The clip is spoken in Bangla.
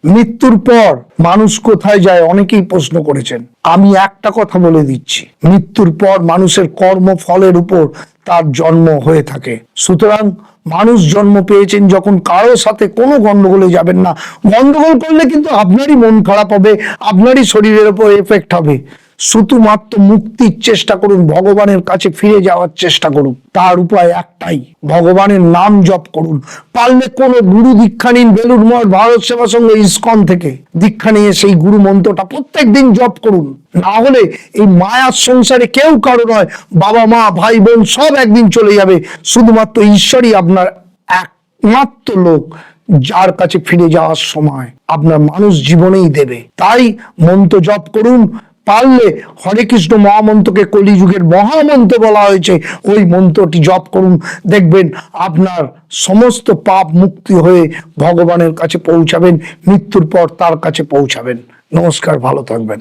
মৃত্যুর পর মানুষ কোথায় যায় অনেকেই প্রশ্ন করেছেন। আমি একটা কথা বলে দিচ্ছি, মৃত্যুর পর মানুষের কর্মফলের উপর তার জন্ম হয়ে থাকে। সুতরাং মানুষ জন্ম পেয়েছেন যখন কারোর সাথে কোনো গন্ডগোলে যাবেন না। গন্ডগোল করলে কিন্তু আপনারই মন খারাপ হবে, আপনারই শরীরের উপর এফেক্ট হবে। শুধুমাত্র মুক্তির চেষ্টা করুন, ভগবানের কাছে ফিরে যাওয়ার চেষ্টা করুন। তার উপায় একটাই, ভগবানের নাম জপ করুন। পারলে কোনো গুরু দীক্ষা নিন, বেলুড় মঠ, ভারত সেবা সংঘ, ইসকন থেকে দীক্ষা নিয়ে সেই গুরু মন্ত্রটা প্রত্যেক দিন জপ করুন। না হলে এই মায়ার সংসারে কেউ কারো নয়, বাবা মা ভাই বোন সব একদিন চলে যাবে। শুধুমাত্র ঈশ্বরই আপনার একমাত্র লোক, যার কাছে ফিরে যাওয়ার সময় আপনার মানুষ জীবনেই দেবে। তাই মন্ত্র জপ করুন। পারলে হরে কৃষ্ণ মহামন্ত্রকে কলিযুগের মহামন্ত্র বলা হয়েছে, ওই মন্ত্রটি জপ করুন। দেখবেন আপনার সমস্ত পাপ মুক্তি হয়ে ভগবানের কাছে পৌঁছাবেন, মৃত্যুর পর তার কাছে পৌঁছাবেন। নমস্কার, ভালো থাকবেন।